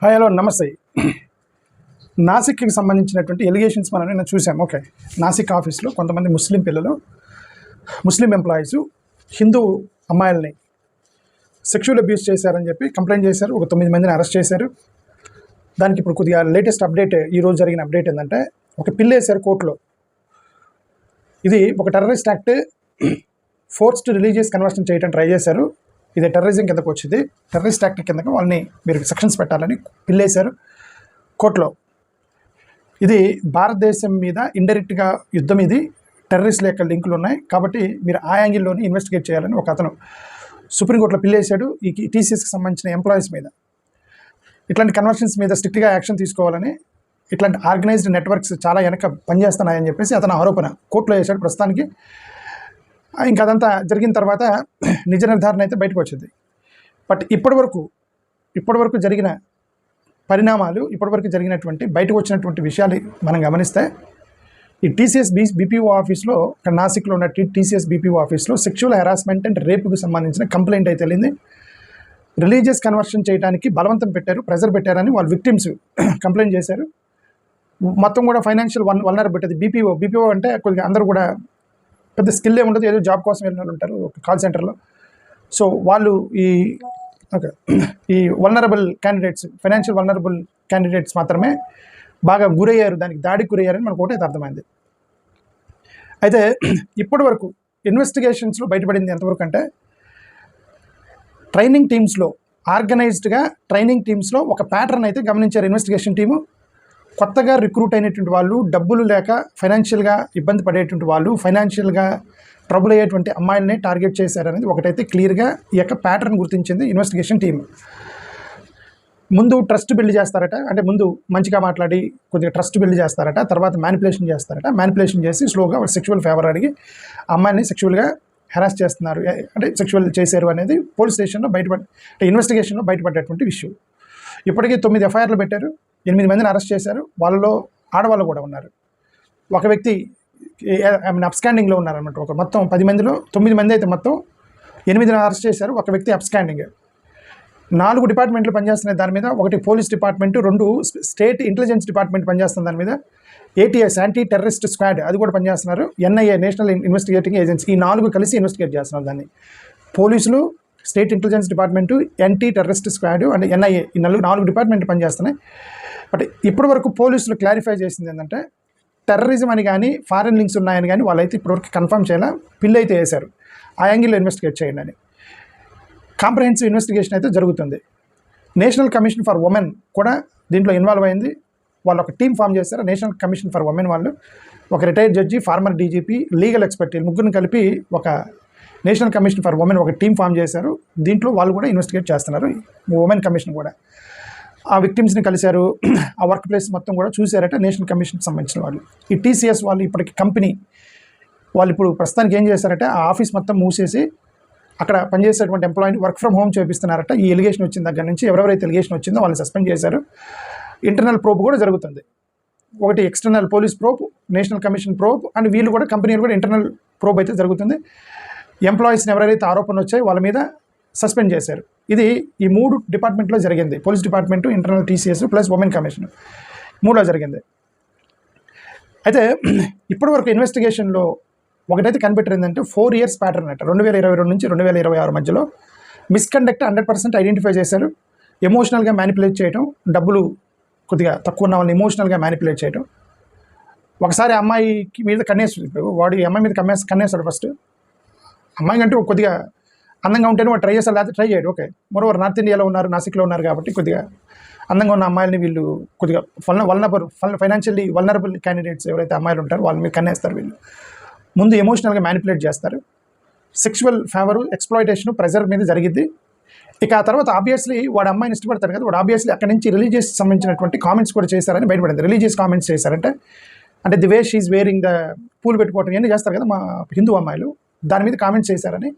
Hi hello నమస్తే. నాసిక్కి సంబంధించినటువంటి allegations మనం నిన్న చూసాం. ఓకే, నాసిక్ ఆఫీస్లో కొంతమంది ముస్లిం పిల్లలు, ముస్లిం ఎంప్లాయీస్ హిందూ అమ్మాయిల్ని సెక్షువల్ అబ్యూస్ చేశారని చెప్పి కంప్లైంట్ చేశారు. ఒక 9 మందిని అరెస్ట్ చేశారు. దానికి ఇప్పుడు కొద్దిగా లేటెస్ట్ అప్డేట్, ఈరోజు జరిగిన అప్డేట్ ఏంటంటే ఒక పిల్ వేశారు కోర్టులో. ఇది ఒక terrorist act, forced religious conversion చేయడం ట్రై చేశారు. ఇది టెర్రరిజం కిందకు వచ్చింది. టెర్రరిస్ట్ యాక్ట్ కిందకు వాళ్ళని మీరు సెక్షన్స్ పెట్టాలని పిల్లేశారు కోర్టులో. ఇది భారతదేశం మీద ఇండైరెక్ట్గా యుద్ధం, ఇది టెర్రరిస్ట్ల యొక్క లింకులు ఉన్నాయి కాబట్టి మీరు ఆ యాంగిల్లోని ఇన్వెస్టిగేట్ చేయాలని ఒక అతను సుప్రీంకోర్టులో పిల్లేశాడు. ఈ టీసీఎస్కి సంబంధించిన ఎంప్లాయీస్ మీద ఇట్లాంటి కన్వర్షన్స్ మీద స్ట్రిక్ట్గా యాక్షన్ తీసుకోవాలని, ఇట్లాంటి ఆర్గనైజ్డ్ నెట్వర్క్స్ చాలా వెనక పనిచేస్తున్నాయని చెప్పేసి అతను ఆరోపణ కోర్టులో వేశాడు. ప్రస్తుతానికి ఇంకా అదంతా జరిగిన తర్వాత నిజ నిర్ధారణ అయితే బయటకు వచ్చింది. బట్ ఇప్పటివరకు జరిగిన పరిణామాలు, ఇప్పటివరకు జరిగినటువంటి బయటకు వచ్చినటువంటి విషయాలు మనం గమనిస్తే, ఈ టీసీఎస్ బీపీఓ ఆఫీస్లో, ఇక్కడ నాసిక్లో ఉన్న టీసీఎస్ బీపీఓ ఆఫీస్లో సెక్షువల్ హెరాస్మెంట్ అండ్ రేపుకు సంబంధించిన కంప్లైంట్ అయితే వెళ్ళింది. రిలీజియస్ కన్వర్షన్ చేయడానికి బలవంతం పెట్టారు, ప్రెజర్ పెట్టారని వాళ్ళు విక్టిమ్స్ కంప్లైంట్ చేశారు. మొత్తం కూడా ఫైనాన్షియల్ వల్నరబిలిటీ. బీపీఓ అంటే కొద్దిగా అందరూ కూడా పెద్ద స్కిల్ ఉండదు, ఏదో జాబ్ కోసం వెళ్ళిన వాళ్ళు ఉంటారు కాల్ సెంటర్లో. సో వాళ్ళు ఈ vulnerable candidates, financial vulnerable candidates మాత్రమే బాగా గురయ్యారు, దానికి దాడికి గురయ్యారని మనకు ఒకటే అర్థమైంది. అయితే ఇప్పటి వరకు ఇన్వెస్టిగేషన్స్లో బయటపడింది ఎంతవరకు అంటే, ట్రైనింగ్ టీమ్స్లో, ఆర్గనైజ్డ్గా ట్రైనింగ్ టీమ్స్లో ఒక ప్యాటర్న్ అయితే గమనించారు ఇన్వెస్టిగేషన్ టీము. కొత్తగా రిక్రూట్ అయినటువంటి వాళ్ళు, డబ్బులు లేక ఫైనాన్షియల్గా ఇబ్బంది పడేటువంటి వాళ్ళు, ఫైనాన్షియల్గా ట్రబుల్ అయ్యేటువంటి అమ్మాయిల్ని టార్గెట్ చేశారనేది ఒకటైతే క్లియర్గా ఈ యొక్క ప్యాటర్న్ గుర్తించింది ఇన్వెస్టిగేషన్ టీమ్. ముందు ట్రస్ట్ బిల్డ్ చేస్తారట, అంటే ముందు మంచిగా మాట్లాడి కొద్దిగా ట్రస్ట్ బిల్డ్ చేస్తారట, తర్వాత మ్యానిపులేషన్ చేస్తారట. మ్యానిపులేషన్ చేసి స్లోగా సెక్షువల్ ఫేవర్ అడిగి అమ్మాయిని సెక్షువల్గా హెరాస్ చేస్తున్నారు, అంటే సెక్షువల్ చేశారు అనేది పోలీస్ స్టేషన్లో అంటే ఇన్వెస్టిగేషన్లో బయటపడేటువంటి విషయం. ఇప్పటికీ 9 ఎఫ్ఐఆర్లు పెట్టారు, 8 మందిని అరెస్ట్ చేశారు. వాళ్ళలో ఆడవాళ్ళు కూడా ఉన్నారు. ఒక వ్యక్తి అబ్స్కాండింగ్లో ఉన్నారన్నమాట. ఒక మొత్తం 10 మందిలో 9 మంది అయితే మొత్తం 8 అరెస్ట్ చేశారు. ఒక వ్యక్తి అబ్స్కాండింగ్. 4 డిపార్ట్మెంట్లు పనిచేస్తున్నాయి దాని మీద. ఒకటి police department, 2 state intelligence department పనిచేస్తుంది దాని మీద. ఏటీఎస్, యాంటీ టెర్రరిస్ట్ స్క్వాడ్, అది కూడా పనిచేస్తున్నారు. ఎన్ఐఏ, నేషనల్ ఇన్వెస్టిగేటింగ్ ఏజెన్సీ, ఈ 4 కలిసి ఇన్వెస్టిగేట్ చేస్తున్నారు దాన్ని. పోలీసులు, state intelligence department, anti terrorist squad and NIA, ఈ 4 డిపార్ట్మెంట్ పనిచేస్తున్నాయి. బట్ ఇప్పటి వరకు పోలీసులు క్లారిఫై చేసింది ఏంటంటే, టెర్రరిజం అని కానీ ఫారెన్ లింక్స్ ఉన్నాయని కానీ వాళ్ళైతే ఇప్పటివరకు కన్ఫర్మ్ చేయాలా. పిల్ అయితే వేశారు, ఆ యాంగిల్లో ఇన్వెస్టిగేట్ చేయండి అని. కాంప్రహెన్సివ్ ఇన్వెస్టిగేషన్ అయితే జరుగుతుంది. నేషనల్ కమిషన్ ఫర్ ఉమెన్ కూడా దీంట్లో ఇన్వాల్వ్ అయింది. వాళ్ళు ఒక టీం ఫామ్ చేశారు. నేషనల్ కమిషన్ ఫర్ ఉమెన్ వాళ్ళు, ఒక retired judge, farmer DGP, legal expert, ముగ్గురిని కలిపి ఒక నేషనల్ కమిషన్ ఫర్ ఉమెన్ ఒక టీం ఫామ్ చేశారు. దీంట్లో వాళ్ళు కూడా ఇన్వెస్టిగేట్ చేస్తున్నారు. ఉమెన్ కమిషన్ కూడా ఆ విక్టిమ్స్ని కలిశారు, ఆ వర్క్ ప్లేస్ మొత్తం కూడా చూశారట నేషనల్ కమిషన్కి సంబంధించిన వాళ్ళు. ఈ టీసీఎస్ వాళ్ళు ఇప్పటికి కంపెనీ వాళ్ళు ఇప్పుడు ప్రస్తుతానికి ఏం చేశారట, ఆ ఆఫీస్ మొత్తం మూసేసి అక్కడ పనిచేసేటువంటి ఎంప్లాయీని వర్క్ ఫ్రమ్ హోమ్ చేపిస్తున్నారట. ఈ ఎలిగేషన్ వచ్చిన దగ్గర నుంచి ఎవరెవరైతే ఎలిగేషన్ వచ్చిందో వాళ్ళని సస్పెండ్ చేశారు. ఇంటర్నల్ ప్రోబ్ కూడా జరుగుతుంది. ఒకటి external police probe, national commission probe, and వీళ్ళు కూడా కంపెనీలు కూడా ఇంటర్నల్ ప్రోబ్ అయితే జరుగుతుంది. ఎంప్లాయీస్ని ఎవరైతే ఆరోపణలు వచ్చాయో వాళ్ళ మీద సస్పెండ్ చేశారు. ఇది ఈ 3 డిపార్ట్మెంట్లో జరిగింది. Police department, internal TCS plus women commission, 3లో జరిగింది. అయితే ఇప్పటివరకు ఇన్వెస్టిగేషన్లో ఒకటైతే కనిపెట్టిందంటే 4 years ప్యాటర్న్ అట. 2022 నుంచి 2026 మధ్యలో మిస్కండక్ట్ 100% ఐడెంటిఫై చేశారు. ఎమోషనల్గా మ్యానిపులేట్ చేయడం, డబ్బులు కొద్దిగా తక్కువ ఉన్న వాళ్ళని ఎమోషనల్గా మ్యానిపులేట్ చేయడం. ఒకసారి అమ్మాయికి మీద వాడు ఈ అమ్మాయి మీద కన్నేస్తాడు. ఫస్ట్ అమ్మాయి కంటే కొద్దిగా అందంగా ఉంటేనే వాడు ట్రై చేస్తారు, లేకపోతే ట్రై చేయడు. ఓకే, మరోవర్ నార్త్ ఇండియాలో ఉన్నారు, నాసిక్లో ఉన్నారు కాబట్టి కొద్దిగా అందంగా ఉన్న అమ్మాయిలని వీళ్ళు కొద్దిగా ఫైనాన్షియల్లీ వల్నరబుల్ క్యాండిడేట్స్ ఎవరైతే అమ్మాయిలు ఉంటారో వాళ్ళ మీద కన్నేస్తారు. వీళ్ళు ముందు ఎమోషనల్గా మ్యానిపులేట్ చేస్తారు. సెక్షువల్ ఫేవరు, ఎక్స్ప్లాయిటేషన్, ప్రెజర్ మీద జరిగింది. ఇక ఆ తర్వాత ఆబ్వియస్లీ వాడు అమ్మాయిని ఇష్టపడతారు కదా, వాడు ఆబ్వియస్లీ అక్కడి నుంచి రిలీజియస్ సంబంధించినటువంటి కామెంట్స్ కూడా చేశారని బయటపడింది. రిలీజియస్ కామెంట్స్ చేశారంటే, అంటే the way she wearing the పూలు పెట్టుకోవటం ఇవన్నీ చేస్తారు కదా మా హిందూ అమ్మాయిలు, దాని మీద కామెంట్స్ చేశారని,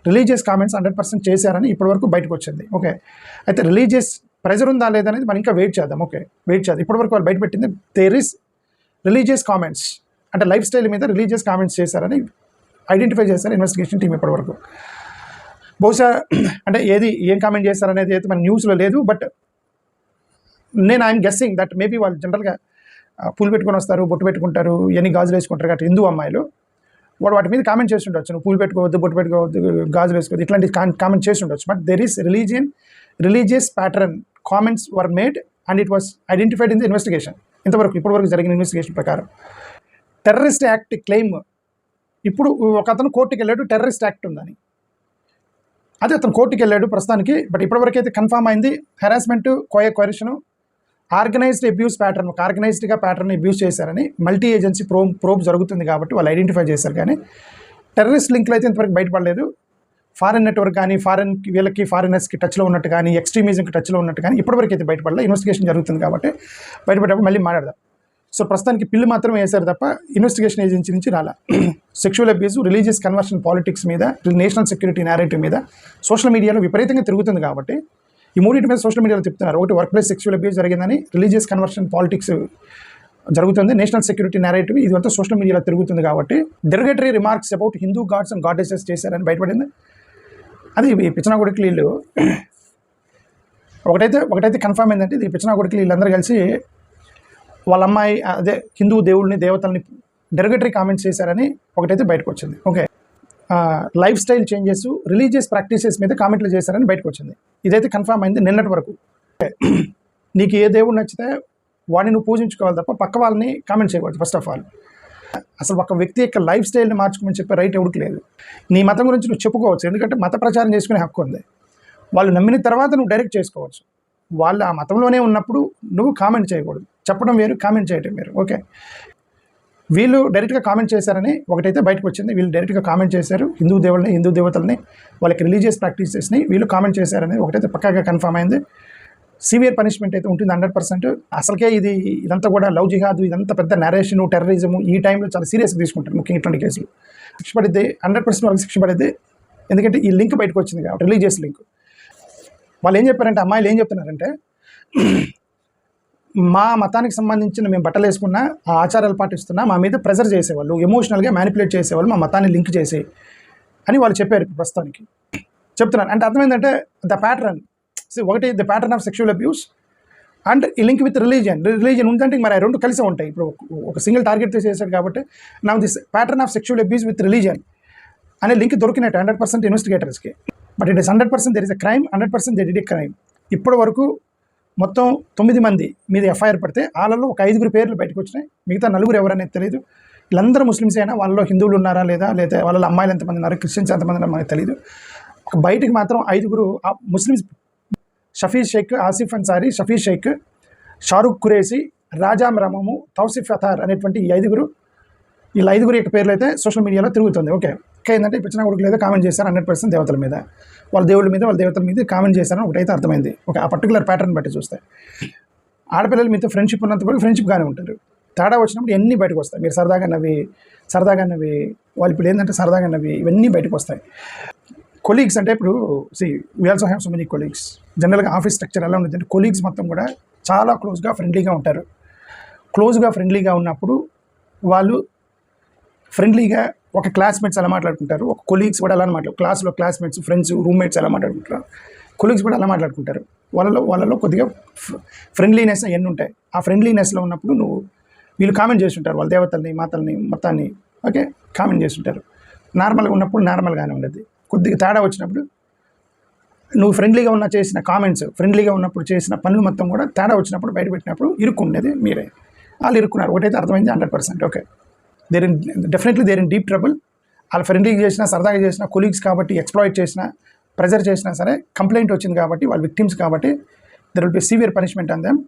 రిలీజియస్ కామెంట్స్ 100% చేశారని ఇప్పటివరకు బయటకు వచ్చింది. ఓకే, అయితే రిలీజియస్ ప్రెజర్ ఉందా లేదనేది మనం ఇంకా వెయిట్ చేద్దాం. ఓకే, వెయిట్ చేద్దాం. ఇప్పటివరకు వాళ్ళు బయటపెట్టింది దేర్ ఈస్ రిలీజియస్ కామెంట్స్, అంటే లైఫ్ స్టైల్ మీద రిలీజియస్ కామెంట్స్ చేశారని ఐడెంటిఫై చేశారు ఇన్వెస్టిగేషన్ టీం ఇప్పటివరకు. బహుశా అంటే ఏం కామెంట్ చేస్తారనేది అయితే మన న్యూస్లో లేదు. బట్ నేను ఐఎమ్ గెస్సింగ్ దట్ మేబీ వాళ్ళు జనరల్గా పూలు పెట్టుకొని వస్తారు, బొట్టు పెట్టుకుంటారు, ఎన్ని గాజులు వేసుకుంటారు కాబట్టి హిందూ అమ్మాయిలు వాడు వాటి మీద కామెంట్ చేసి ఉండొచ్చు, నువ్వు పూలు పెట్టుకోవద్దు, బొట్టు పెట్టుకోవద్దు, గాజులు వేసుకోవద్దు, ఇట్లాంటి కామెంట్ చేసి ఉండొచ్చు. But there is religious pattern comments were made and it was identified in the investigation. ఇప్పటివరకు జరిగిన ఇన్వెస్టిగేషన్ ప్రకారం టెర్రరిస్ట్ యాక్ట్ క్లెయిమ్, ఇప్పుడు ఒక అతను కోర్టుకి వెళ్ళాడు టెర్రరిస్ట్ యాక్ట్ ఉందని, అదే అతను కోర్టుకి వెళ్ళాడు ప్రస్తుతానికి. బట్ ఇప్పటివరకు అయితే కన్ఫామ్ అయింది హెరాస్మెంట్, కోయరిషను, ఆర్గనైజ్డ్ అబ్యూస్ ప్యాటర్న్, ఒక ఆర్గనైజ్డ్గా ప్యాటర్న్ అబ్యూస్ చేశారని మల్టీ ఏజెన్సీ ప్రోబ్ జరుగుతుంది కాబట్టి వాళ్ళు ఐడెంటిఫై చేశారు. కానీ టెర్రరిస్ట్ లింక్లు అయితే ఇంతవరకు బయటపడలేదు. ఫారెన్ నెట్వర్క్ కానీ వీళ్ళకి ఫారినర్స్కి టచ్లో ఉన్నట్టు కానీ ఎక్స్ట్రీమిజంకి టచ్లో ఉన్నట్టు కానీ ఇప్పటివరకు అయితే బయటపడలేదు. ఇన్వెస్టిగేషన్ జరుగుతుంది కాబట్టి బయటపడేటప్పుడు మళ్ళీ మాట్లాడదాం. సో ప్రస్తుతానికి పిల్లు మాత్రం వేశారు తప్ప ఇన్వెస్టిగేషన్ ఏజెన్సీ నుంచి రాలా. Sexual abuse, religious conversion politics మీద, నేషనల్ సెక్యూరిటీ నేరేటివ్ మీద సోషల్ మీడియాలో విపరీతంగా తిరుగుతుంది కాబట్టి ఈ మూడింటి మీద సోషల్ మీడియాలో చెప్తున్నారు. ఒకటి వర్క్ ప్లేస్ సెక్షువల్ అబ్యూస్ జరిగిందని, రిలీజియస్ కన్వర్షన్ పాలిటిక్స్ జరుగుతుంది, నేషనల్ సెక్యూరిటీ నేరేటివ్ ఇదంతా సోషల్ మీడియాలో తిరుగుతుంది కాబట్టి derogatory remarks about Hindu gods and goddesses చేశారని బయటపడింది. అది ఈ పిచ్చనాగుడికి వీళ్ళు ఒకటైతే కన్ఫర్మ్ ఏంటంటే ఇది పిచ్చనాగుడికి వీళ్ళందరూ కలిసి వాళ్ళ అమ్మాయి అదే హిందూ దేవుళ్ళని దేవతల్ని డెరిగేటరీ కామెంట్స్ చేశారని ఒకటైతే బయటకు వచ్చింది. Okay, life style changes, religious practices మీద కామెంట్లు చేశారని బయటకు వచ్చింది. ఇదైతే కన్ఫర్మ్ అయింది నిన్నటి వరకు. నీకు ఏ దేవుడు నచ్చితే వాడిని నువ్వు పూజించుకోవాలి తప్ప పక్క వాళ్ళని కామెంట్ చేయకూడదు. ఫస్ట్ ఆఫ్ ఆల్ అసలు ఒక వ్యక్తి యొక్క లైఫ్ స్టైల్ని మార్చుకోమని చెప్పే రైట్ ఎవరికి లేదు. నీ మతం గురించి నువ్వు చెప్పుకోవచ్చు, ఎందుకంటే మత ప్రచారం చేసుకునే హక్కు ఉంది. వాళ్ళు నమ్మిన తర్వాత నువ్వు డైరెక్ట్ చేసుకోవచ్చు. వాళ్ళు ఆ మతంలోనే ఉన్నప్పుడు నువ్వు కామెంట్ చేయకూడదు. చెప్పడం వేరు, కామెంట్ చేయడం వేరు. ఓకే, వీళ్ళు డైరెక్ట్గా కామెంట్ చేశారని ఒకటైతే బయటకు వచ్చింది. వీళ్ళు డైరెక్ట్గా కామెంట్ చేశారు, హిందూ దేవుళ్ళని, హిందూ దేవతల్ని, వాళ్ళకి రిలీజియస్ ప్రాక్టీసెస్ని వీళ్ళు కామెంట్ చేశారని ఒకటైతే పక్కాగా కన్ఫర్మ్ అయింది. సివియర్ పనిష్మెంట్ అయితే ఉంటుంది 100%. అసలుకే ఇదంతా కూడా లవ్ జిహాద్, ఇదంతా పెద్ద నరేషను, టెర్రరిజము ఈ టైంలో చాలా సీరియస్గా తీసుకుంటారు. ముఖ్యంగా ఇట్లాంటి కేసులు శిక్ష పడిద్ది, 100% వాళ్ళకి శిక్ష పడిద్ది. ఎందుకంటే ఈ లింక్ బయటకు వచ్చింది కాబట్టి, రిలీజియస్ లింక్. వాళ్ళు ఏం చెప్పారంటే, అమ్మాయిలు ఏం చెప్తున్నారంటే, మా మతానికి సంబంధించిన మేము బట్టలు వేసుకున్నా, ఆ ఆచారాలు పాటిస్తున్నా, మా మీద ప్రెజర్ చేసేవాళ్ళు, ఎమోషనల్గా మ్యానిపులేట్ చేసేవాళ్ళు, మా మతాన్ని లింక్ చేసి అని వాళ్ళు చెప్పారు. ప్రస్తుతానికి చెప్తున్నారు. అంటే అర్థమైందంటే ద ప్యాటర్న్, ఒకటి the pattern of sexual abuse and ఈ లింక్ విత్ రిలీజియన్ ఉందంటే మరి ఆ రెండు కలిసే ఉంటాయి. ఇప్పుడు ఒక సింగిల్ టార్గెట్ చేశాడు కాబట్టి నా this pattern of sexual abuse with religion అనే లింక్ దొరికినట్టు 100% ఇన్వెస్టిగేటర్స్కి. But it is 100% there is a crime, 100% they did a crime. ఇప్పటి వరకు మొత్తం 9 మంది మీద ఎఫ్ఐఆర్ పడితే వాళ్ళలో ఒక 5 పేర్లు బయటకు వచ్చినాయి. మిగతా 4 ఎవరనేది తెలియదు. వీళ్ళందరూ ముస్లిమ్స్ అయినా వాళ్ళలో హిందువులు ఉన్నారా లేదా వాళ్ళ అమ్మాయిలు ఎంతమంది ఉన్నారు, క్రిస్టియన్స్ ఎంతమంది ఉన్నారు మనకు తెలియదు. బయటికి మాత్రం 5 ముస్లిమ్స్, షఫీజ్ షేక్, ఆసిఫ్ అన్సారీ, షఫీజ్ షేక్, షారుఖ్ ఖురేషి, రాజాం రమము, తౌసిఫ్ అతార్ అనేటువంటి ఈ 5 వీళ్ళ 5 యొక్క పేర్లు అయితే సోషల్ మీడియాలో తిరుగుతుంది. ఓకే, ఇంకా ఏంటంటే పిచ్చిన కొడుకులు ఏదో కామెంట్ చేశారు 100% దేవతల మీద, వాళ్ళ దేవుళ్ళ మీద, వాళ్ళ దేవతల మీద కామెంట్ చేశారని ఒకటైతే అర్థమైంది. ఆ పర్టికులర్ ప్యాటర్న్ బట్టి చూస్తే ఆడపిల్లల మీతో ఫ్రెండ్షిప్ ఉన్నంత వరకు ఫ్రెండ్షిప్గానే ఉంటారు. తేడా వచ్చినప్పుడు ఎన్ని బయటకు వస్తాయి. మీరు సరదాగా నవ్వి వాళ్ళు ఇప్పుడు ఏంటంటే సరదాగా నవ్వి ఇవన్నీ బయటకు వస్తాయి. కొలీగ్స్ అంటే ఇప్పుడు we also have so many colleagues. జనరల్గా ఆఫీస్ స్ట్రక్చర్ ఎలా ఉంటుంది అంటే కొలీగ్స్ మొత్తం కూడా చాలా క్లోజ్గా ఫ్రెండ్లీగా ఉంటారు. ఫ్రెండ్లీగా ఉన్నప్పుడు వాళ్ళు ఫ్రెండ్లీగా ఒక క్లాస్మేట్స్ ఎలా మాట్లాడుకుంటారు, ఒక కొలీగ్స్ కూడా అలా క్లాస్లో క్లాస్మేట్స్, ఫ్రెండ్స్, రూమ్మేట్స్ ఎలా మాట్లాడుకుంటారు, కొలీగ్స్ కూడా అలా మాట్లాడుకుంటారు. వాళ్ళలో కొద్దిగా ఫ్రెండ్లీనెస్ అవన్నీ ఉంటాయి. ఆ ఫ్రెండ్లీనెస్లో ఉన్నప్పుడు వీళ్ళు కామెంట్ చేస్తుంటారు వాళ్ళ దేవతల్ని, మాతల్ని, మొత్తాన్ని. ఓకే, కామెంట్ చేస్తుంటారు. నార్మల్గా ఉన్నప్పుడు నార్మల్గానే ఉండదు. కొద్దిగా తేడా వచ్చినప్పుడు నువ్వు ఫ్రెండ్లీగా చేసిన కామెంట్స్, ఫ్రెండ్లీగా ఉన్నప్పుడు చేసిన పనులు మొత్తం కూడా తేడా వచ్చినప్పుడు బయటపెట్టినప్పుడు ఇరుక్కుండేది మీరే. వాళ్ళు ఇరుక్కున్నారు. ఒకటైతే అర్థమైంది 100%. Okay, definitely they're in deep trouble. వాళ్ళు ఫ్రెండ్లీగా చేసినా, సరదాగా చేసినా, కొలీగ్స్ కాబట్టి ఎక్స్ప్లాయిట్ చేసినా, ప్రెజర్ చేసినా సరే, కంప్లైంట్ వచ్చింది కాబట్టి వాళ్ళు విక్టిమ్స్ కాబట్టి there will be severe punishment on them.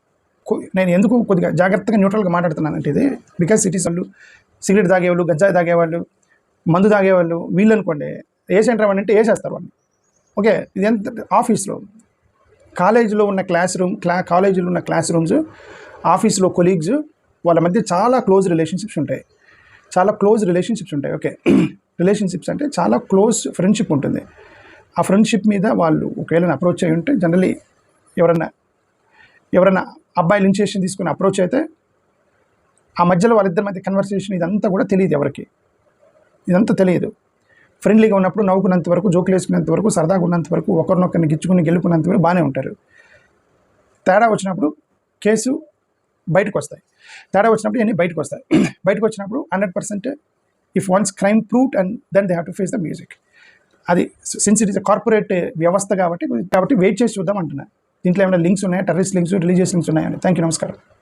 నేను ఎందుకు కొద్దిగా జాగ్రత్తగా న్యూట్రల్గా మాట్లాడుతున్నానంటే ఇది బికాస్ ఇట్ ఈస్ వాళ్ళు సిగరెట్ తాగేవాళ్ళు, గంజాయి తాగేవాళ్ళు, మందు తాగేవాళ్ళు, వీళ్ళు అనుకోండి ఏ సెంటర్ అంటే వేసేస్తారు వాళ్ళు. ఓకే, ఇది ఎంత ఆఫీస్లో, కాలేజీలో ఉన్న క్లాస్ రూమ్స్, ఆఫీస్లో కొలీగ్స్, వాళ్ళ మధ్య చాలా క్లోజ్ రిలేషన్షిప్స్ ఉంటాయి. ఓకే, రిలేషన్షిప్స్ అంటే చాలా క్లోజ్ ఫ్రెండ్షిప్ ఉంటుంది. ఆ ఫ్రెండ్షిప్ మీద వాళ్ళు ఒకవేళ అప్రోచ్ అయ్యి ఉంటే జనరలీ ఎవరైనా అబ్బాయిలు ఇనిషియేషన్ తీసుకుని అప్రోచ్ అయితే ఆ మధ్యలో వాళ్ళిద్దరి మధ్య కన్వర్సేషన్ ఇదంతా కూడా తెలియదు ఎవరికి. ఇదంతా తెలియదు. ఫ్రెండ్లీగా ఉన్నప్పుడు నవ్వుకున్నంత వరకు, జోకులు వేసుకున్నంత వరకు, సరదాగా ఉన్నంత వరకు, ఒకరినొకరిని గిచ్చుకుని గెలుపుకున్నంత వరకు బాగానే ఉంటారు. తేడా వచ్చినప్పుడు కేసు బయటకు వస్తాయి. తేడా వచ్చినప్పుడు ఇవన్నీ బయటకు వస్తాయి. బయటకు వచ్చినప్పుడు 100% if once crime proved and then they have to face the music. అది సిన్స్ ఇట్ ఇస్ కార్పొరేట్ వ్యవస్థ కాబట్టి వెయిట్ చేసి చూద్దాం అంటున్నాను. దీంట్లో ఏమైనా లింక్స్ ఉన్నాయా, టెర్రరిస్ట్ లింక్స్, రిలీజియస్ లింక్స్ ఉన్నాయని. థ్యాంక్ యూ, నమస్కారం.